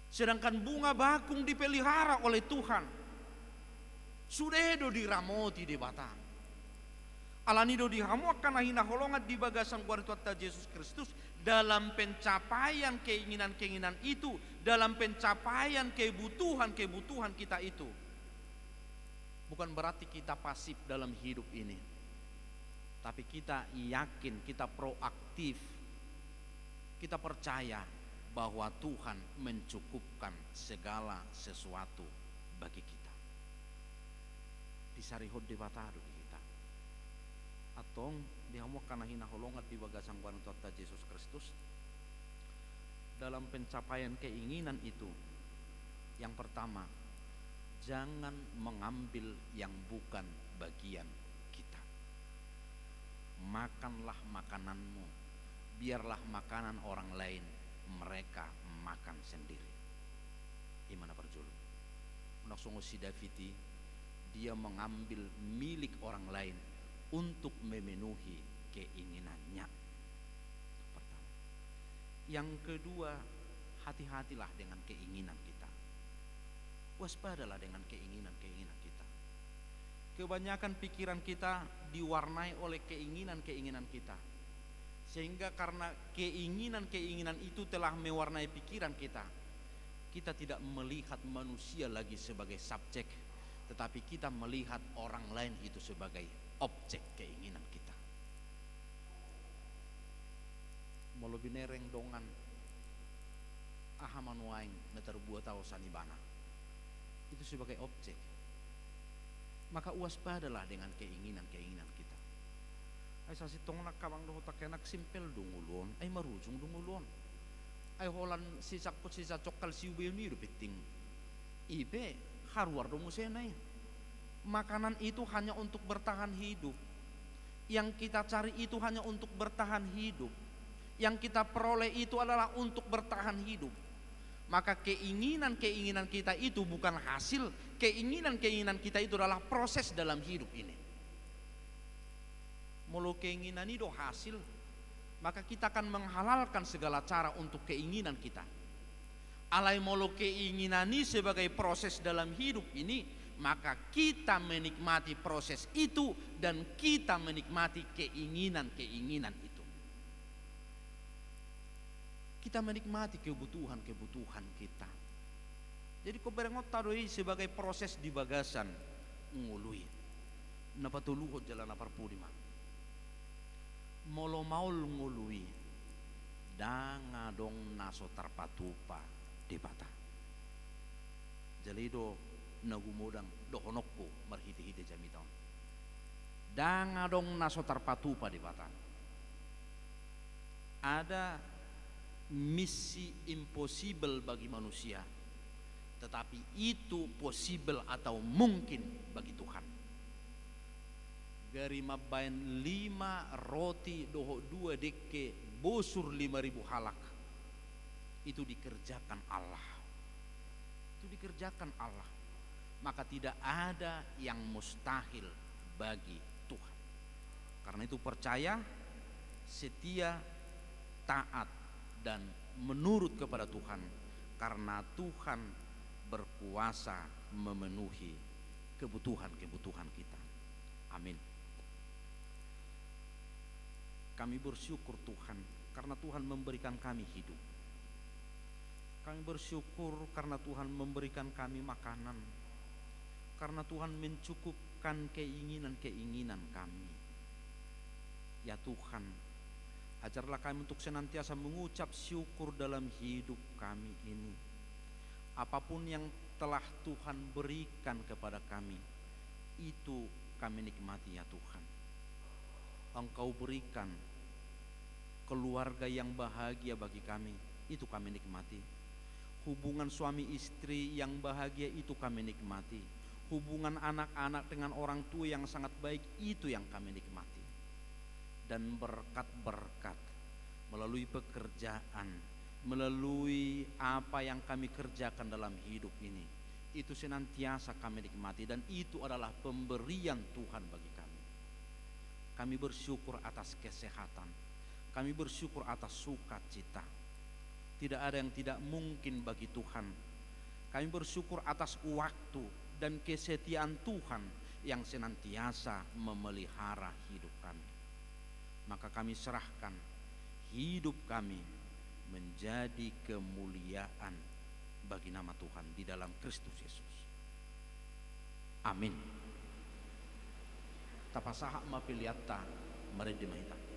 Sedangkan bunga bakung dipelihara oleh Tuhan. Sudedo diramoti di batang. Alanido dihamu akan hina holongat di bagasang kuartuata Yesus Kristus dalam pencapaian keinginan-keinginan itu, dalam pencapaian kebutuhan-kebutuhan kita itu. Bukan berarti kita pasif dalam hidup ini, tapi kita yakin, kita proaktif, kita percaya bahwa Tuhan mencukupkan segala sesuatu bagi kita. Disarihod di batado kita. Atong dihamu kana hina holongat di bagasang kuartuata Yesus Kristus. Dalam pencapaian keinginan itu, yang pertama, jangan mengambil yang bukan bagian kita. Makanlah makananmu, biarlah makanan orang lain mereka makan sendiri. Gimana perjulu? Naksongo si Davidi, dia mengambil milik orang lain untuk memenuhi keinginannya. Pertama. Yang kedua, hati-hatilah dengan keinginan kita. Waspadalah dengan keinginan-keinginan kita. Kebanyakan pikiran kita diwarnai oleh keinginan-keinginan kita. Sehingga karena keinginan-keinginan itu telah mewarnai pikiran kita, kita tidak melihat manusia lagi sebagai subjek, tetapi kita melihat orang lain itu sebagai objek keinginan kita. Molo binereng dongan ahamanuaing na terbuat tao sanibana, itu sebagai objek. Maka waspadalah dengan keinginan-keinginan kita. Ay sasitong nakabang doho takenak simpel dungulon, ay marujung dungulon. Ay holan sisakot sisacokal siubi ni rupiting. Ibe harwar dumusenay. Makanan itu hanya untuk bertahan hidup. Yang kita cari itu hanya untuk bertahan hidup. Yang kita peroleh itu adalah untuk bertahan hidup. Maka keinginan-keinginan kita itu bukan hasil, keinginan-keinginan kita itu adalah proses dalam hidup ini. Mulu keinginan itu hasil, maka kita akan menghalalkan segala cara untuk keinginan kita. alai molo keinginan ini sebagai proses dalam hidup ini, maka kita menikmati proses itu dan kita menikmati keinginan-keinginan itu. Kita menikmati kebutuhan-kebutuhan kita. Jadi kau berengot tadoi sebagai proses di bagasan ngului. Napa tuluhut jalan apar pudima. Molo maul ngului. Danga dong naso tarpatupa di bata. Jalido nagumudang dohonokku marhiti-hiti jamiton. Danga dong naso tarpatupa di bata. Ada misi impossible bagi manusia, tetapi itu possible atau mungkin bagi Tuhan. Gari mabain 5 roti doho 2 deke bosur 5.000 halak. Itu dikerjakan Allah. Itu dikerjakan Allah. Maka tidak ada yang mustahil bagi Tuhan. Karena itu percaya, setia, taat, dan menurut kepada Tuhan, karena Tuhan berkuasa memenuhi kebutuhan-kebutuhan kita. Amin. Kami bersyukur Tuhan karena Tuhan memberikan kami hidup. Kami bersyukur karena Tuhan memberikan kami makanan, karena Tuhan mencukupkan keinginan-keinginan kami. Ya Tuhan, ajarlah kami untuk senantiasa mengucap syukur dalam hidup kami ini. Apapun yang telah Tuhan berikan kepada kami, itu kami nikmati ya Tuhan. Engkau berikan keluarga yang bahagia bagi kami, itu kami nikmati. Hubungan suami istri yang bahagia, itu kami nikmati. Hubungan anak-anak dengan orang tua yang sangat baik, itu yang kami nikmati. Dan berkat-berkat melalui pekerjaan, melalui apa yang kami kerjakan dalam hidup ini, itu senantiasa kami nikmati, dan itu adalah pemberian Tuhan bagi kami. Kami bersyukur atas kesehatan, kami bersyukur atas sukacita. Tidak ada yang tidak mungkin bagi Tuhan. Kami bersyukur atas waktu dan kesetiaan Tuhan yang senantiasa memelihara hidup kami. Maka kami serahkan hidup kami menjadi kemuliaan bagi nama Tuhan di dalam Kristus Yesus. Amin. Tapasaha mapiliata meredimahita.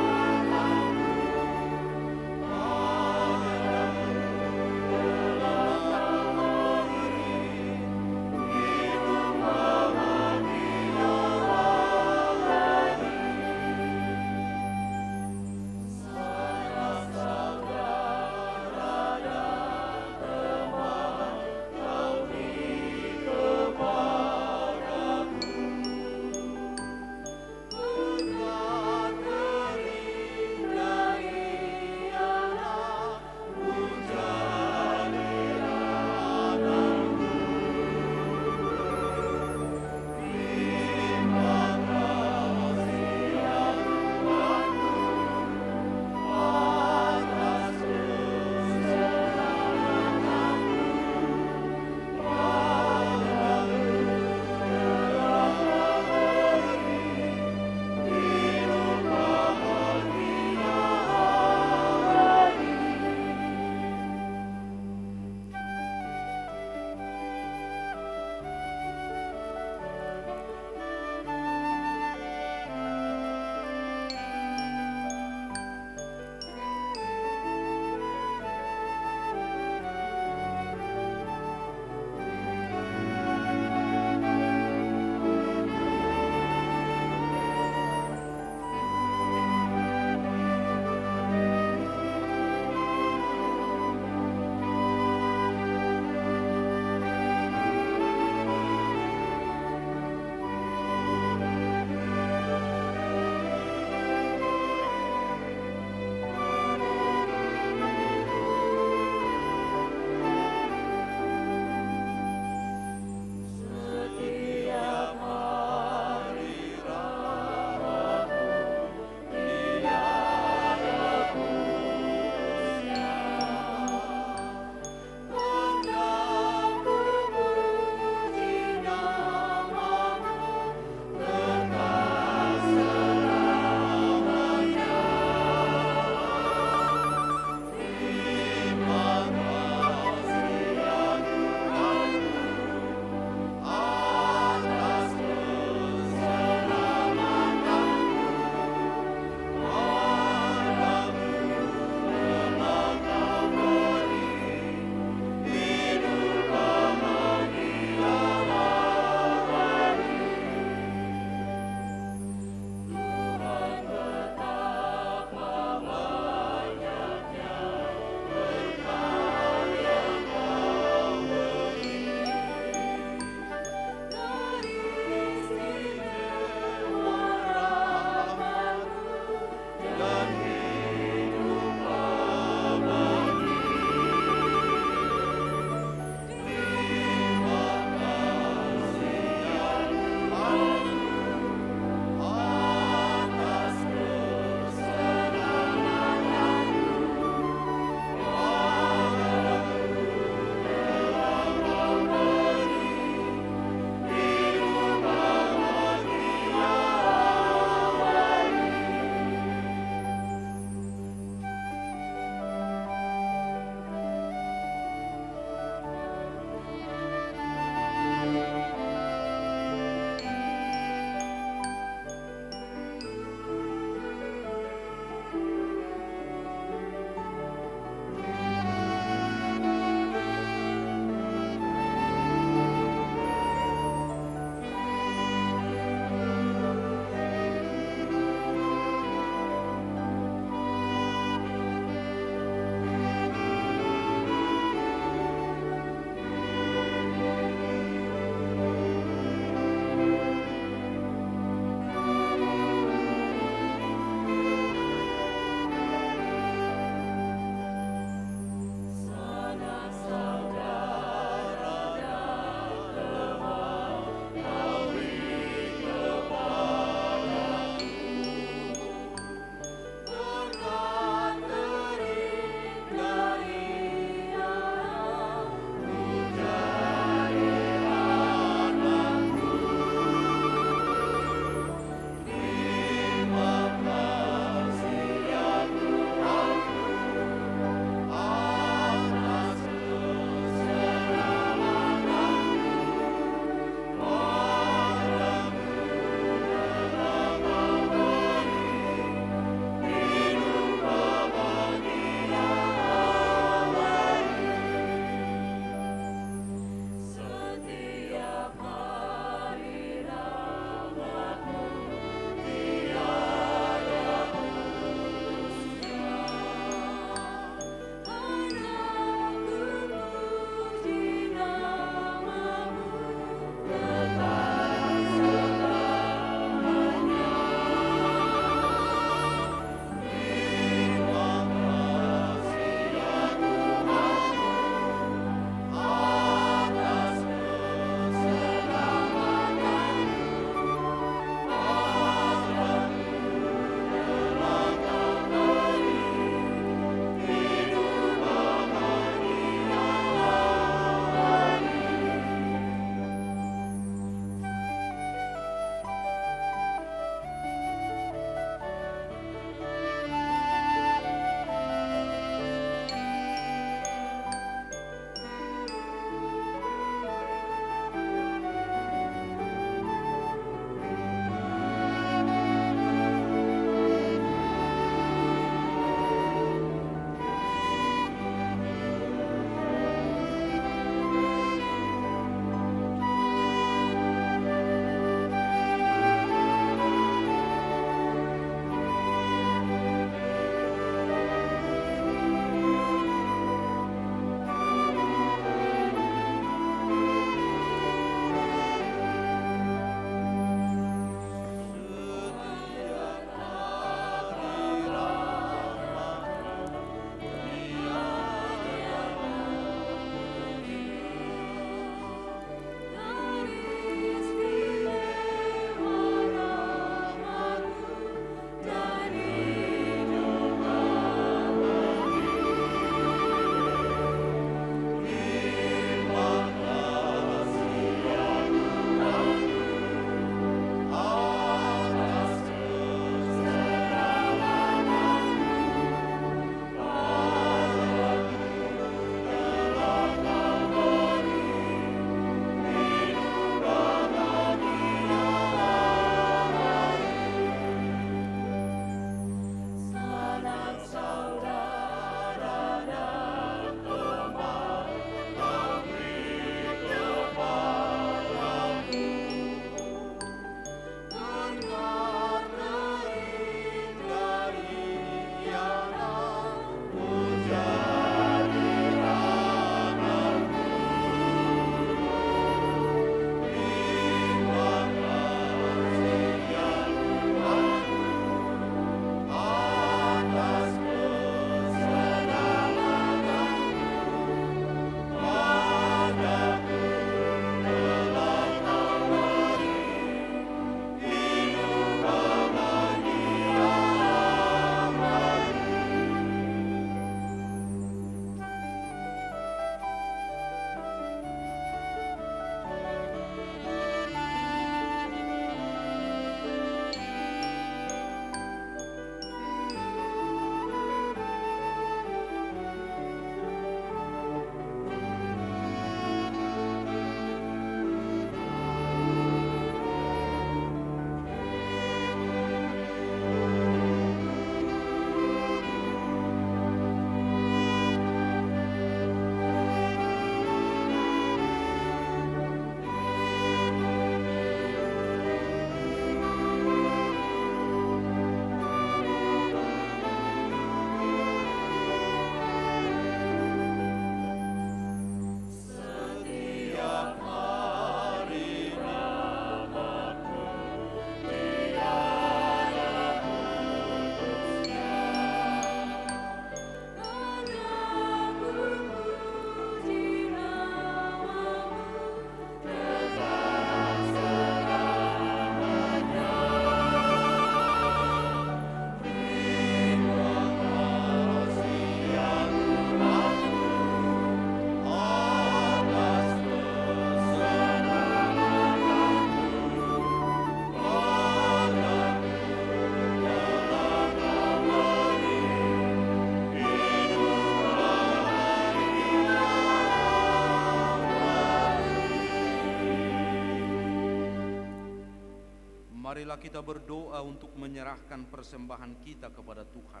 marilah kita berdoa untuk menyerahkan persembahan kita kepada Tuhan.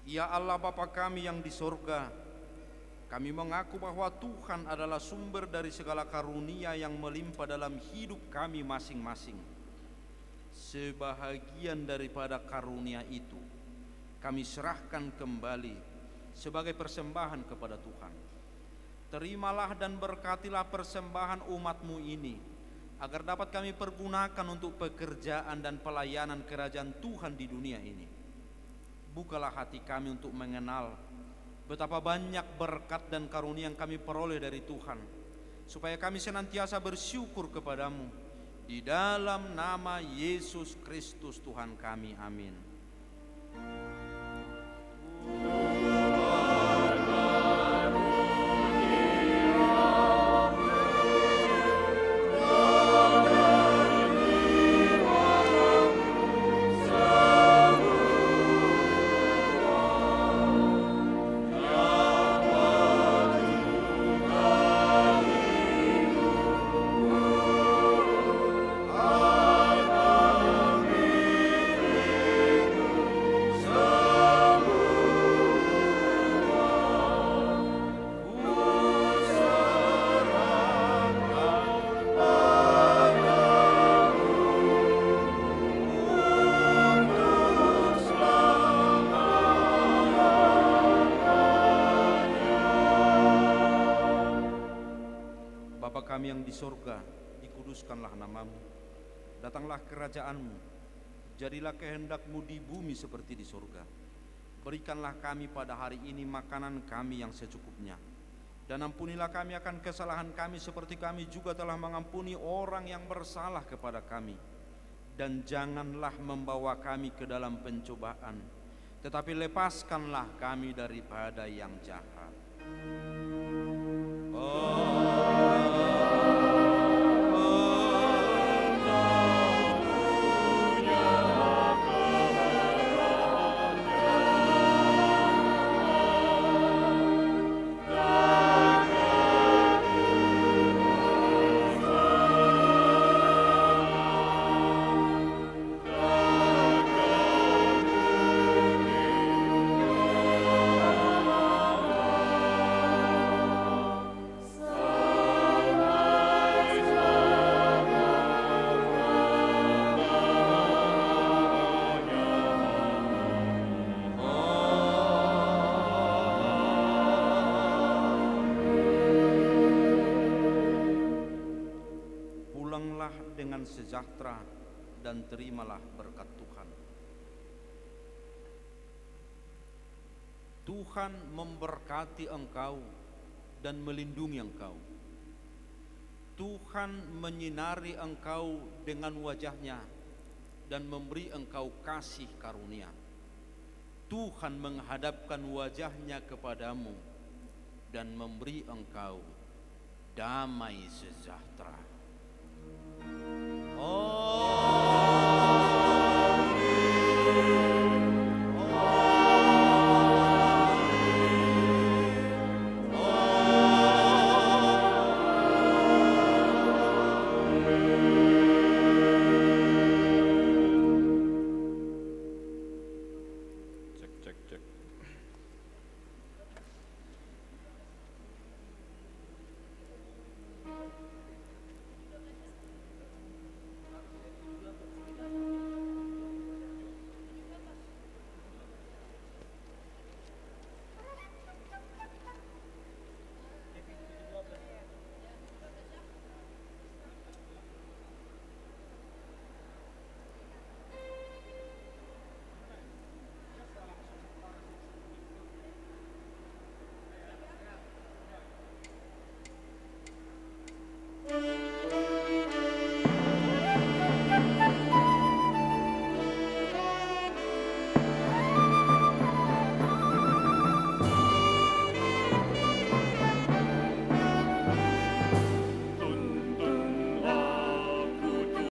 Ya Allah Bapa kami yang di sorga, kami mengaku bahwa Tuhan adalah sumber dari segala karunia yang melimpah dalam hidup kami masing-masing. Sebahagian daripada karunia itu kami serahkan kembali sebagai persembahan kepada Tuhan. Terimalah dan berkatilah persembahan umat-Mu ini, agar dapat kami pergunakan untuk pekerjaan dan pelayanan kerajaan Tuhan di dunia ini. Bukalah hati kami untuk mengenal betapa banyak berkat dan karunia yang kami peroleh dari Tuhan, supaya kami senantiasa bersyukur kepadamu. Di dalam nama Yesus Kristus Tuhan kami, amin. Kami yang di sorga, dikuduskanlah namamu, datanglah kerajaanmu, jadilah kehendak-Mu di bumi seperti di sorga. Berikanlah kami pada hari ini makanan kami yang secukupnya, dan ampunilah kami akan kesalahan kami seperti kami juga telah mengampuni orang yang bersalah kepada kami. Dan janganlah membawa kami ke dalam pencobaan, tetapi lepaskanlah kami daripada yang jahat. Dengan sejahtera dan terimalah berkat Tuhan. Tuhan memberkati engkau dan melindungi engkau. Tuhan menyinari engkau dengan wajah-Nya dan memberi engkau kasih karunia. Tuhan menghadapkan wajah-Nya kepadamu dan memberi engkau damai sejahtera. Oh